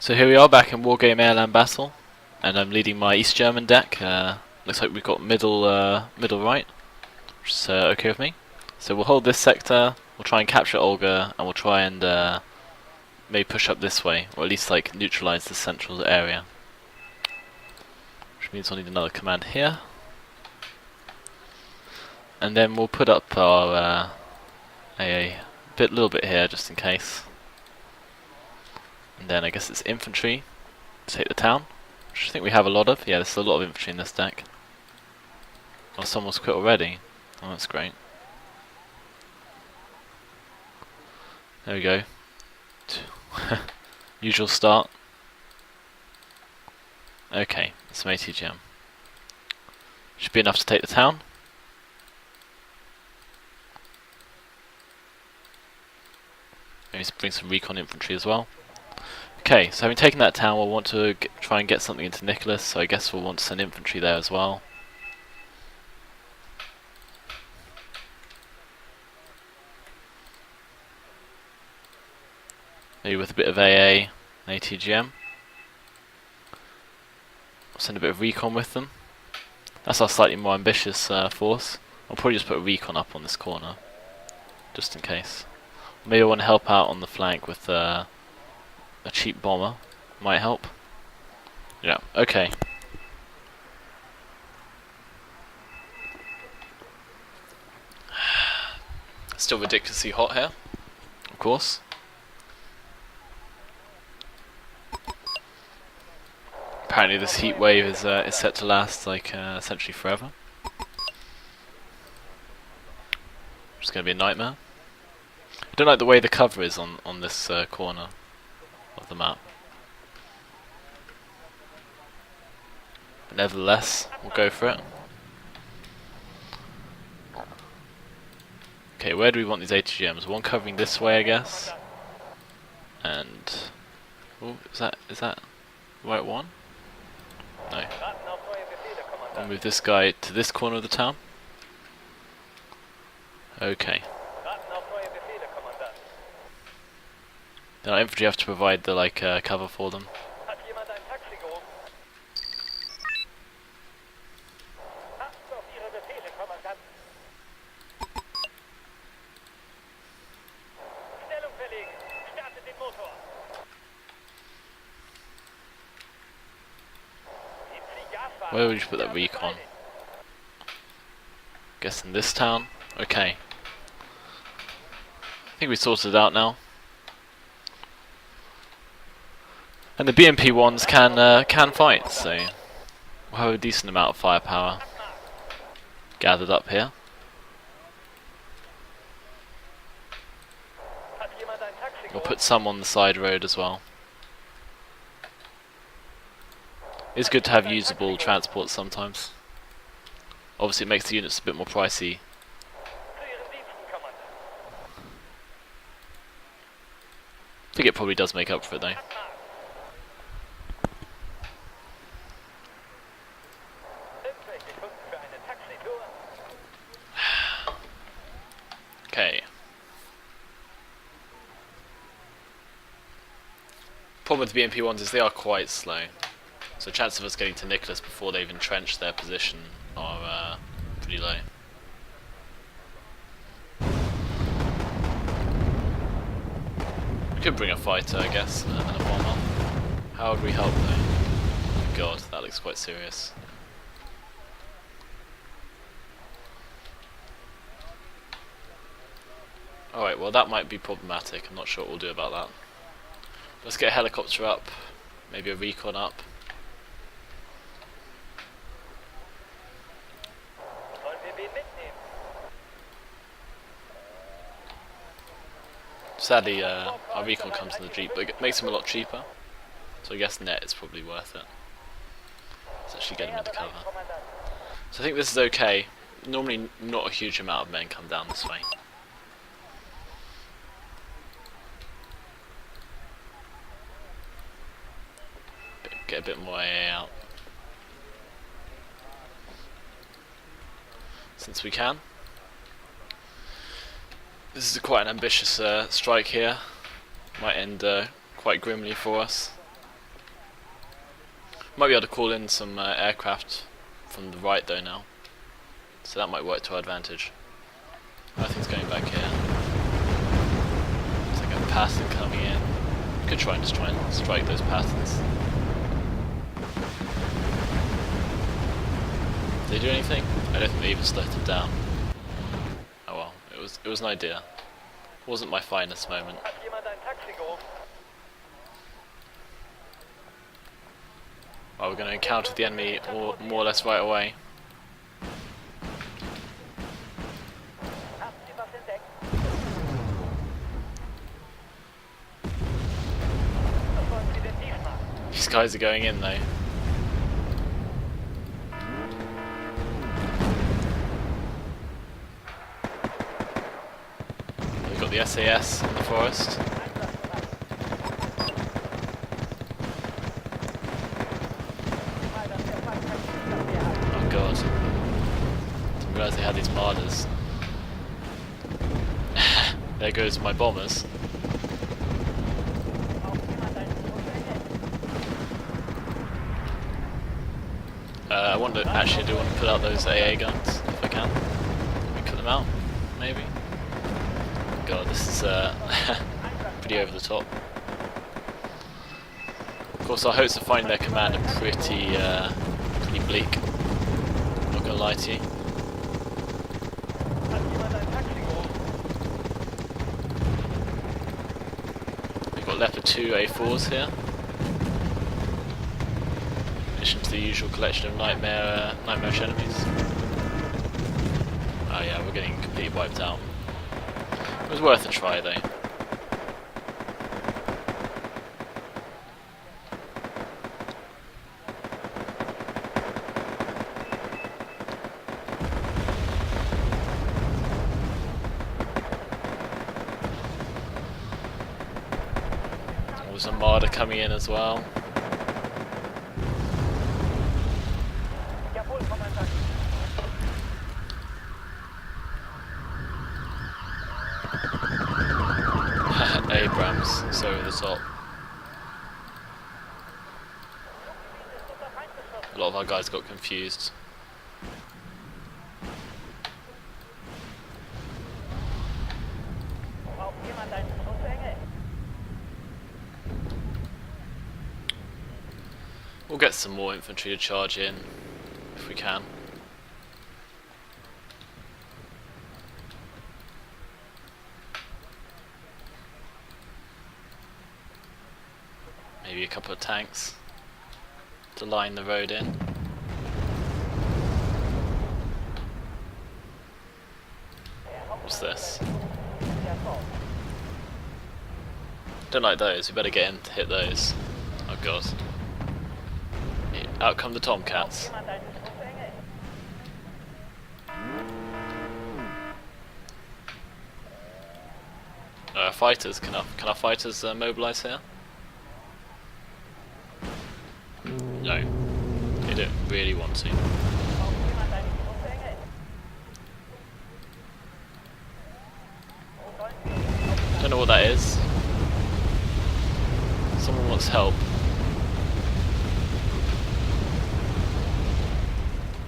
So here we are back in Wargame Airland Battle, and I'm leading my East German deck. Looks like we've got middle right, which is okay with me. So we'll hold this sector, we'll try and capture Olga, and we'll try and maybe push up this way, or at least like neutralize the central area. Which means we'll need another command here. And then we'll put up our a little bit here just in case. And then I guess it's infantry to take the town, which I think we have a lot of. Yeah, there's a lot of infantry in this deck. Oh, someone's quit already. Oh, that's great. There we go. Usual start. Okay, some ATGM. Should be enough to take the town. Maybe bring some recon infantry as well. Okay, so having taken that town, we'll want to try and get something into Nicholas, so I guess we'll want to send infantry there as well. Maybe with a bit of AA and ATGM. We'll send a bit of recon with them. That's our slightly more ambitious force. I'll probably just put a recon up on this corner, just in case. Maybe I want to help out on the flank with a cheap bomber. Might help. Yeah, okay. Still ridiculously hot here, of course. Apparently this heat wave is set to last like essentially forever. It's going to be a nightmare. I don't like the way the cover is on this corner of the map. But nevertheless, we'll go for it. Okay, where do we want these ATGMs? One covering this way, I guess. And oh, is that the right one? No. I'll move this guy to this corner of the town. Okay. Then our infantry have to provide the cover for them. Where would you put that recon? Guess in this town? Okay. I think we sorted it out now. And the BMP ones can fight, so we'll have a decent amount of firepower gathered up here. We'll put some on the side road as well. It's good to have usable transport sometimes. Obviously it makes the units a bit more pricey. I think it probably does make up for it though. Okay. Problem with the BMP ones is they are quite slow. So chance of us getting to Nicholas before they've entrenched their position are pretty low. We could bring a fighter, I guess, and a bomber. How would we help though? Oh my god, that looks quite serious. Alright, well that might be problematic. I'm not sure what we'll do about that. Let's get a helicopter up, maybe a recon up. Sadly, our recon comes in the Jeep, but it makes them a lot cheaper. So I guess net is probably worth it. Let's actually get them into cover. So I think this is okay. Normally not a huge amount of men come down this way. Get a bit more AA out. Since we can. This is quite an ambitious strike here. Might end quite grimly for us. Might be able to call in some aircraft from the right though now, so that might work to our advantage. Nothing's going back here. It's like a pattern coming in. Could try and strike those patterns. Did they do anything? I don't think they even slowed it down. Oh well, it was an idea. Wasn't my finest moment. Well, we're going to encounter the enemy more or less right away. These guys are going in though. We've got the SAS in the forest. Oh god. Didn't realise they had these martyrs. There goes my bombers. I wonder, actually, do I want to put out those AA guns, if I can? Can we cut them out, maybe? God, this is pretty over the top. Of course, our hopes of finding their command are pretty bleak. Not gonna lie to you. We've got Leopard 2 A4s here. To the usual collection of nightmarish enemies. Oh yeah, we're getting completely wiped out. It was worth a try though. There was a martyr coming in as well. Abrams, so over the top. A lot of our guys got confused. We'll get some more infantry to charge in if we can. Maybe a couple of tanks to line the road in. What's this? Don't like those, we better get in to hit those. Oh god. Out come the Tomcats. Fighters, can our fighters mobilise here? No, they don't really want to. Don't know what that is. Someone wants help.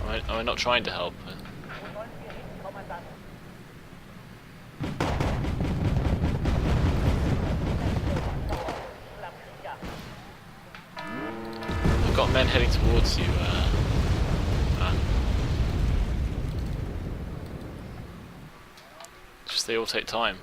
Am I not trying to help? I've got men heading towards you. Just they all take time.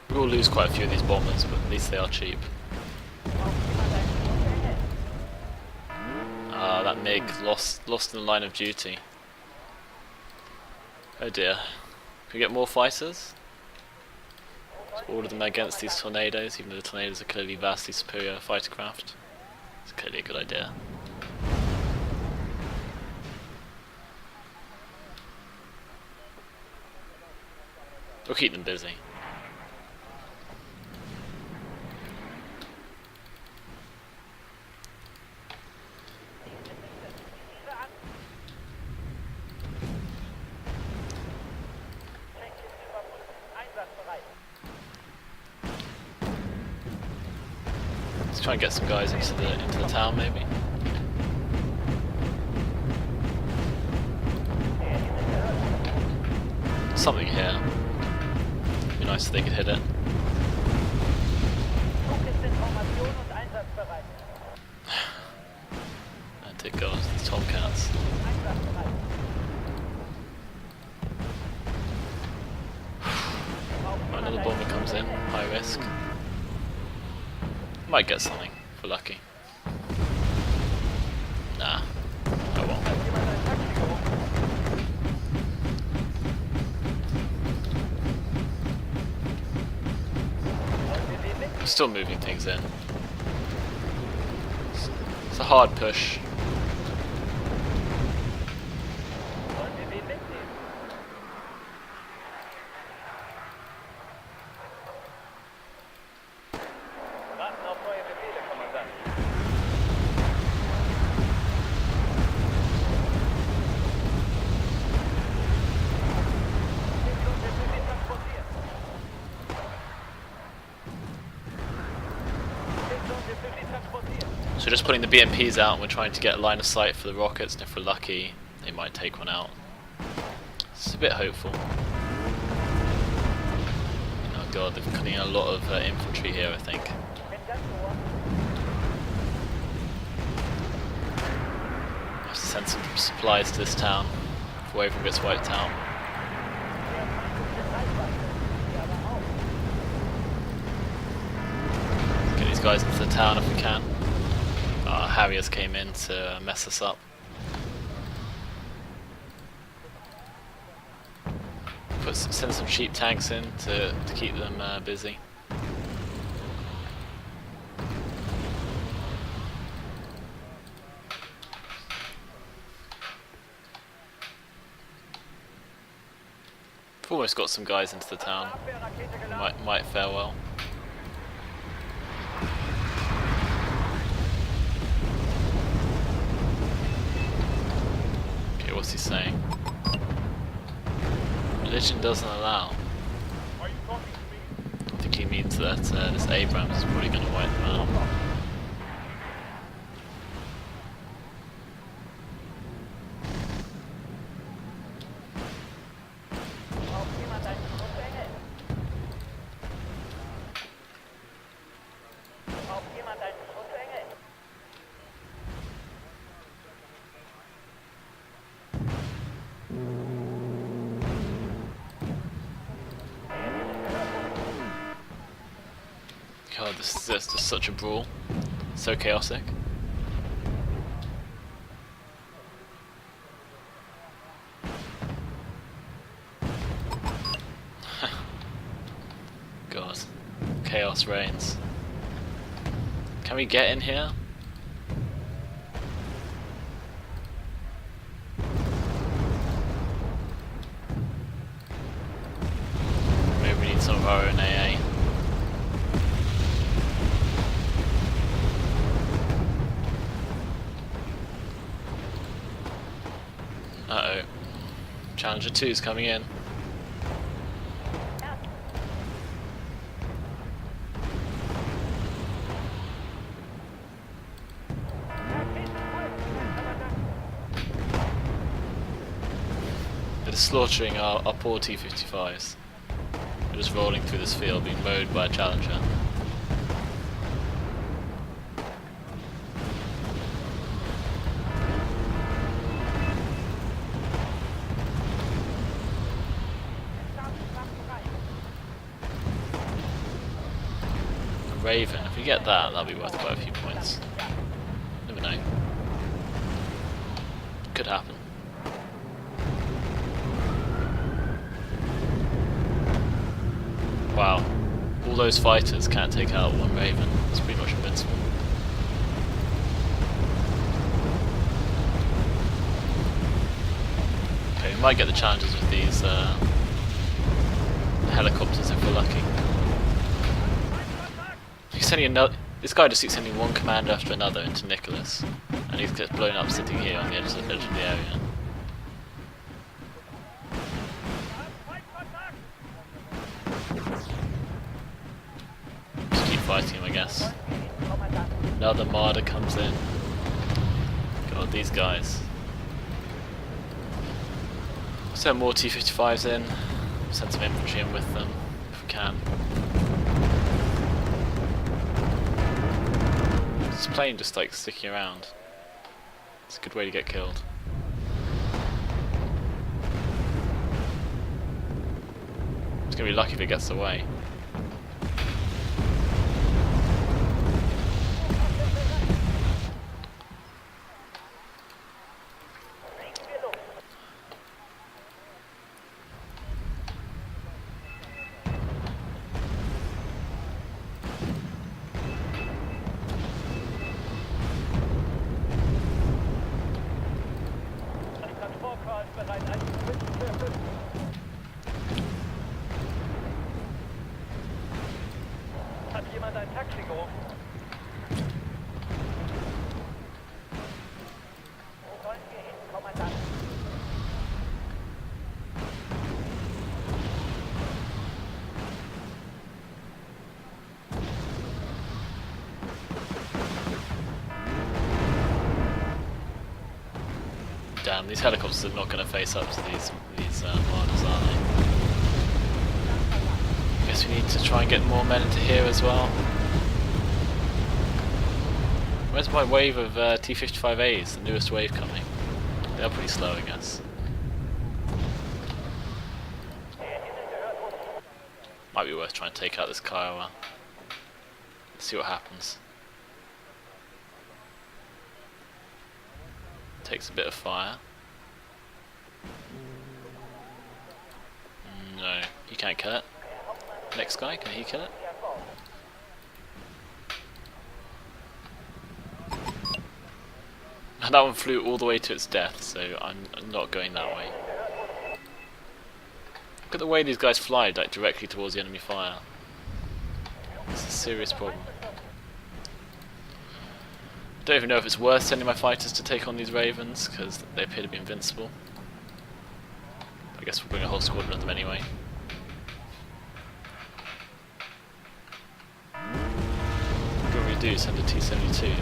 We will lose quite a few of these bombers, but at least they are cheap. Ah, that MiG lost in the line of duty. Oh dear. Can we get more fighters? Let's order them against these tornadoes, even though the tornadoes are clearly vastly superior fighter craft. It's clearly a good idea. We'll keep them busy. Try and get some guys into the town maybe. Something here. Be nice if they could hit it. And it goes, the Tomcats. Another bomber comes in, high risk. Might get something, if we're lucky. Nah. Oh well. I'm still moving things in. It's a hard push. So just putting the BMPs out and we're trying to get a line of sight for the rockets, and if we're lucky they might take one out. It's a bit hopeful. Oh god, they're cutting a lot of infantry here I think. I have to send some supplies to this town before everyone gets wiped out. Get these guys into the town if we can. Harriers came in to mess us up. Send some cheap tanks in to keep them busy. We've almost got some guys into the town. Might fare well. What's he saying? Religion doesn't allow. I think he means that this Abrams is probably going to wipe them out. God, this is just such a brawl. So chaotic. God. Chaos reigns. Can we get in here? Maybe we need some of our own AA. Uh-oh. Challenger 2's coming in. They're slaughtering our poor T-55s. They're just rolling through this field, being mowed by a Challenger. Raven, if we get that, that'll be worth quite a few points. Never know. Could happen. Wow. All those fighters can't take out one Raven. It's pretty much invincible. Okay, we might get the challenges with these helicopters if we're lucky. This guy just keeps sending one commander after another into Nicholas, and he gets blown up sitting here on the edge of the area. Just keep fighting him, I guess. Another marder comes in. God, these guys. Send more T-55s in. Send some infantry in with them if we can. This plane just like sticking around. It's a good way to get killed. It's gonna be lucky if it gets away. Hat jemand ein Taxi gerufen? Wo wollen wir hin, Kommandant? Damn, these helicopters are not going to face up to these marders, are they? Guess we need to try and get more men into here as well. Where's my wave of T-55As, the newest wave coming? They are pretty slow, I guess. Might be worth trying to take out this Kiowa. Let's see what happens. Takes a bit of fire. No, you can't kill it. Next guy, can he kill it? And that one flew all the way to its death, so I'm not going that way. Look at the way these guys fly, like directly towards the enemy fire. It's a serious problem. Don't even know if it's worth sending my fighters to take on these ravens, because they appear to be invincible. I guess we'll bring a whole squadron of them anyway. What do you want me to do? Send a T-72?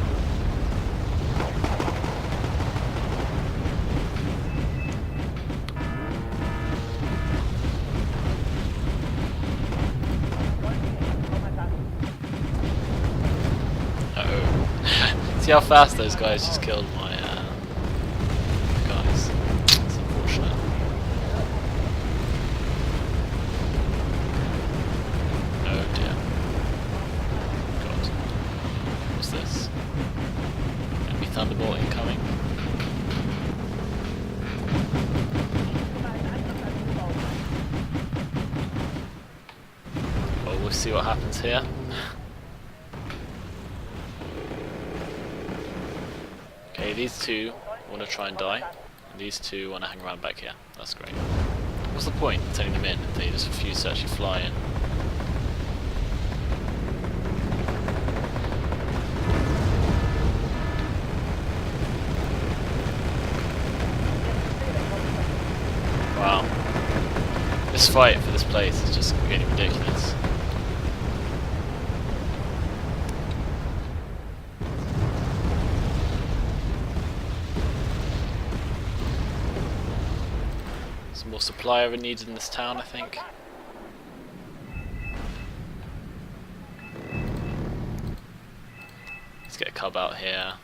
See how fast those guys just killed my guys. It's unfortunate. Oh dear. God. What's this? Enemy Thunderbolt incoming. Well, we'll see what happens here. Okay, these two want to try and die, and these two want to hang around back here. That's great. What's the point in sending them in if they just refuse to actually fly in? Wow. This fight for this place is just getting ridiculous. Some more supply are needed in this town, I think. Let's get a cub out here.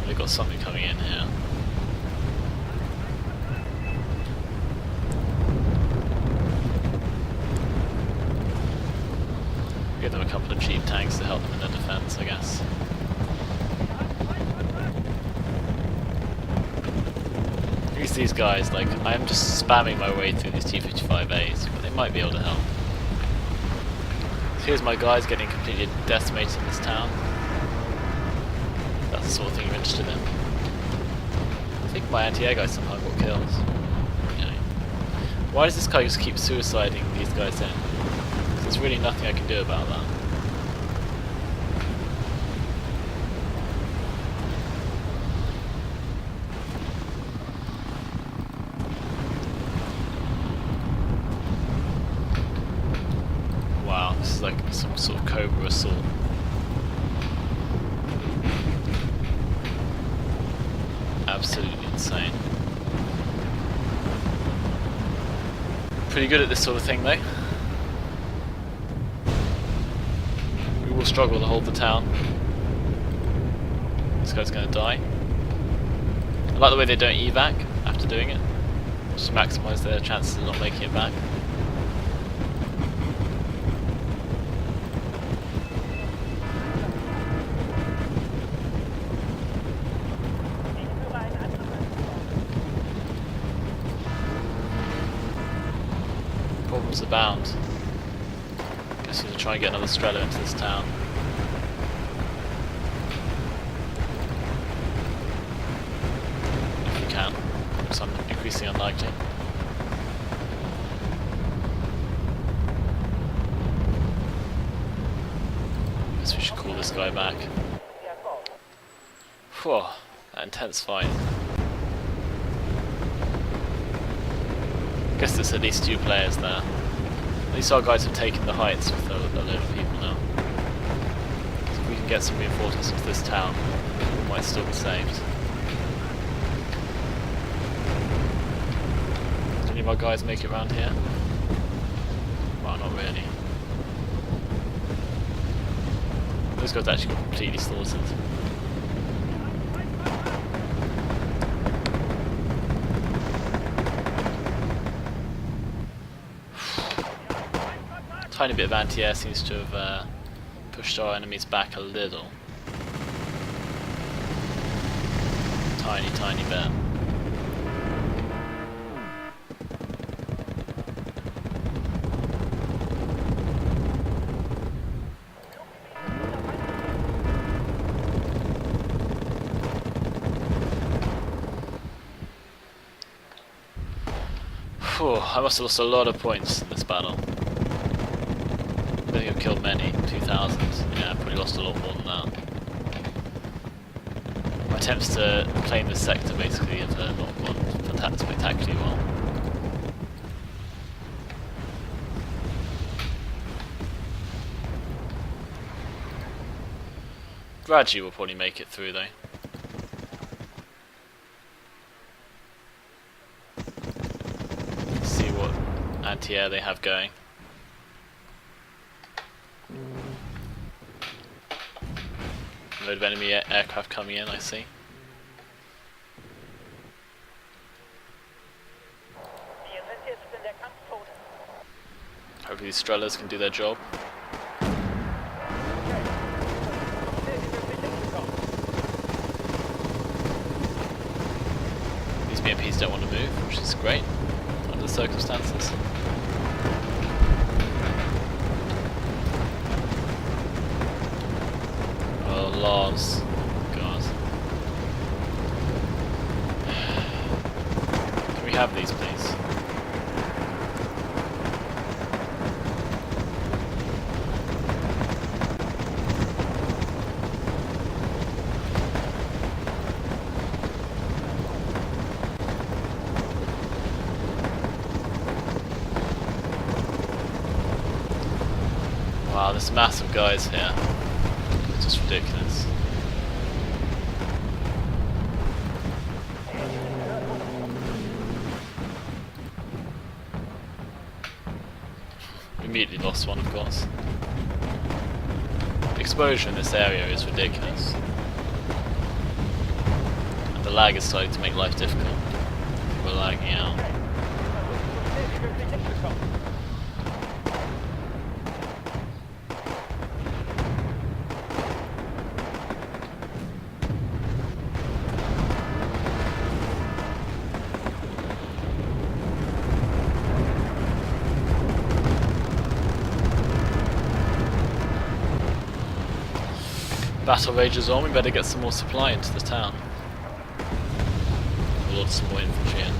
We've got something coming in here. Give them a couple of cheap tanks to help them in their defense, I guess. These guys, like, I'm just spamming my way through these T-55As, but they might be able to help. So here's my guys getting completely decimated in this town. That's the sort of thing you're interested in. I think my anti-air guy somehow got killed. You know. Why does this guy just keep suiciding these guys in? There's really nothing I can do about that. This is like some sort of Cobra assault. Absolutely insane. Pretty good at this sort of thing though. We will struggle to hold the town. This guy's gonna die. I like the way they don't evac after doing it. Just maximise their chances of not making it back. Problems abound. Guess we'll try and get another Strela into this town. If we can. Looks increasingly unlikely. Guess we should call this guy back. Whew, that intense fight. Guess there's at least 2 players there. At least our guys have taken the heights with a load of people now. So if we can get some reinforcements into this town, we might still be saved. Did any of our guys make it around here? Well, not really. Those guys actually got completely slaughtered. Tiny bit of anti-air seems to have pushed our enemies back a little. Tiny bit. Whew, I must have lost a lot of points in this battle. I think I've killed many, 2,000. Yeah, I've probably lost a lot more than that. My attempts to claim this sector basically have not gone spectacularly well. Gradually we'll probably make it through though. Let's see what anti-air they have going. A load of enemy aircraft coming in, I see. Hopefully these Strelas can do their job. These BMPs don't want to move, which is great under the circumstances. Laws. God. Can we have these, please? Wow, there's massive guys here. It's just ridiculous. Immediately lost one, of course. The exposure in this area is ridiculous. And the lag is starting to make life difficult. We're lagging out. Battle rages on, we better get some more supply into the town. We'll load some more infantry in.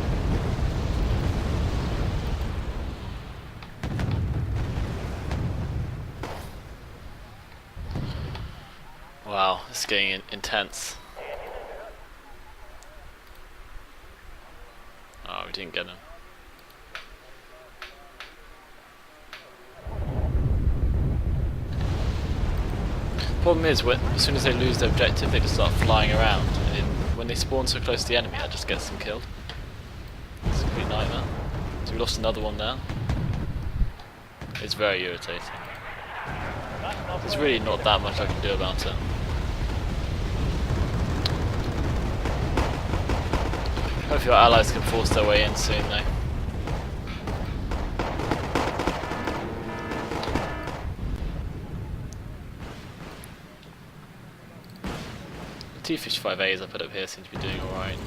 Wow, this is getting intense. Oh, we didn't get him. Problem is, as soon as they lose their objective, they just start flying around, and when they spawn so close to the enemy, that just gets them killed. It's a complete nightmare. So we lost another one there. It's very irritating. There's really not that much I can do about it. Hopefully our allies can force their way in soon though. The T-55As I put up here seem to be doing alright.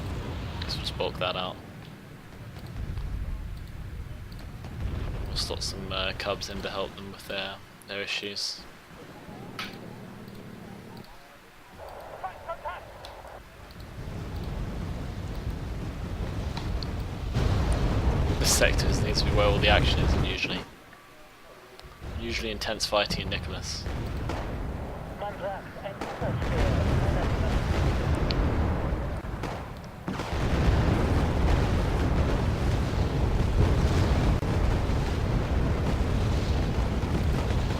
Guess we'll just bulk that out. We'll slot some cubs in to help them with their issues. This sector needs to be where all the action is, usually intense fighting in Nicholas.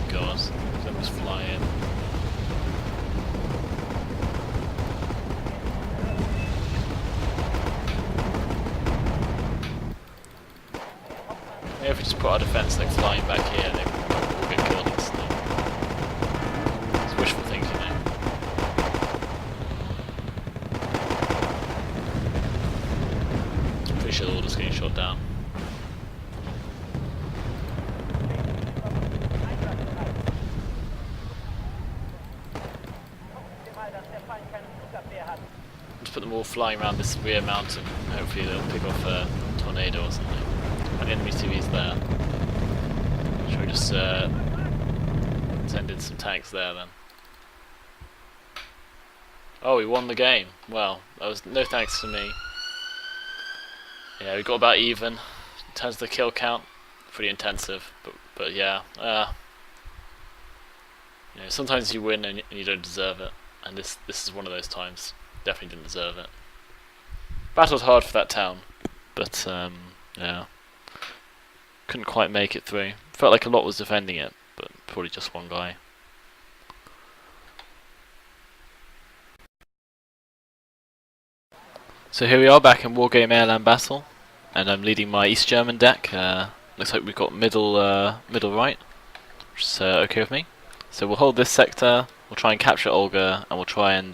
God, let me just fly in. Maybe if we just put our defense like flying back here, they will get killed instantly. It's wishful thinking, eh? Pretty sure they're all just getting shot down. Just put them all flying around this rear mountain. Hopefully they'll pick off a tornado or something. And the enemy TV's there. Should we just send in some tanks there then? Oh, we won the game. Well, that was no thanks to me. Yeah, we got about even. In terms of the kill count, pretty intensive. But yeah, you know, sometimes you win and you don't deserve it. And this is one of those times. Definitely didn't deserve it. Battled hard for that town, but yeah. Couldn't quite make it through. Felt like a lot was defending it, but probably just one guy. So here we are back in Wargame Airland Battle, and I'm leading my East German deck. Looks like we've got middle right, which is okay with me. So we'll hold this sector, we'll try and capture Olga, and we'll try and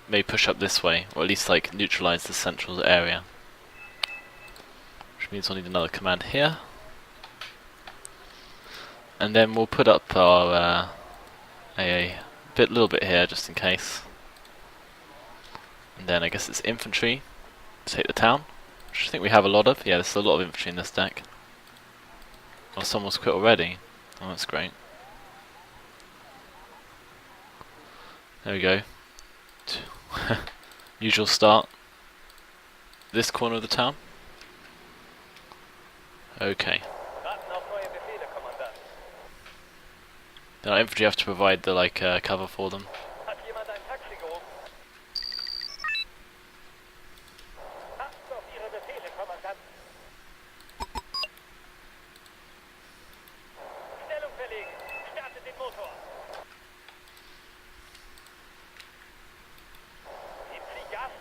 maybe push up this way, or at least like neutralize the central area. Which means I'll need another command here. And then we'll put up our little bit here just in case. And then I guess it's infantry to take the town, which I think we have a lot of. Yeah, there's a lot of infantry in this deck. Oh, someone's quit already. Oh, that's great. There we go. Usual start. This corner of the town. Okay. Then our infantry have to provide the cover for them.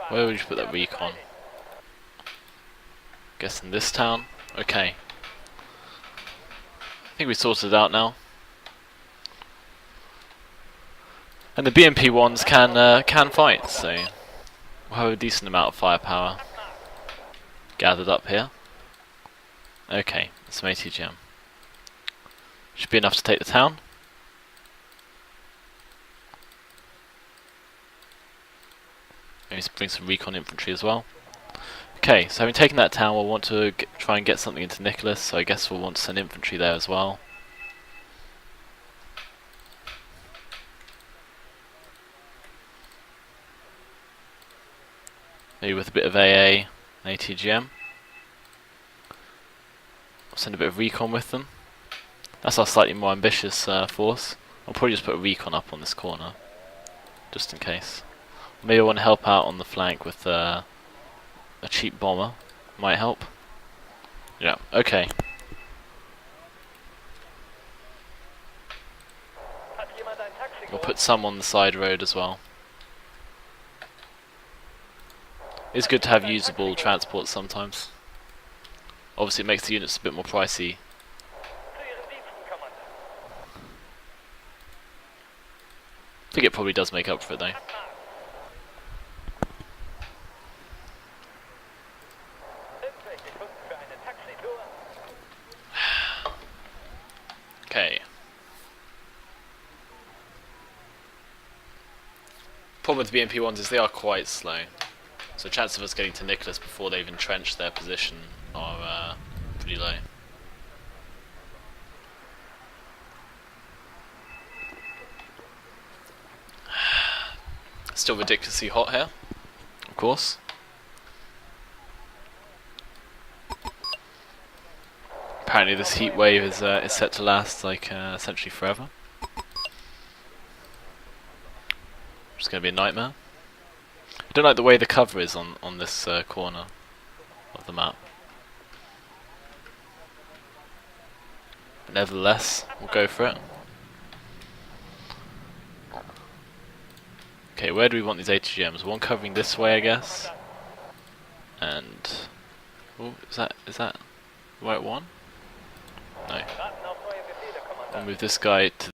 Where would you put that recon? Guess in this town? Okay. I think we sorted it out now. And the BMP ones can fight, so we'll have a decent amount of firepower gathered up here. Okay, some ATGM. Should be enough to take the town. Maybe bring some recon infantry as well. Okay, so having taken that town, we'll want to try and get something into Nicholas, so I guess we'll want to send infantry there as well. Maybe with a bit of AA and ATGM. We'll send a bit of recon with them. That's our slightly more ambitious force. I'll probably just put a recon up on this corner, just in case. Maybe I want to help out on the flank with a cheap bomber. Might help. Yeah, okay. We'll put some on the side road as well. It's good to have usable transport sometimes. Obviously it makes the units a bit more pricey. Zu Ihren Diensten, Kommandant. I think it probably does make up for it though. Irgendwelche Kunden für eine Taxitour? Okay. Problem with the BMP ones is they are quite slow. So chances of us getting to Nicholas before they've entrenched their position are pretty low. Still ridiculously hot here, of course. Apparently this heat wave is set to last like essentially forever. It's going to be a nightmare. I don't like the way the cover is on this corner of the map. But nevertheless, we'll go for it. Okay, where do we want these ATGMs? One covering this way, I guess. And oh, is that the right one? No. Warten auf neue Befehle, Kommandant. We'll move this guy to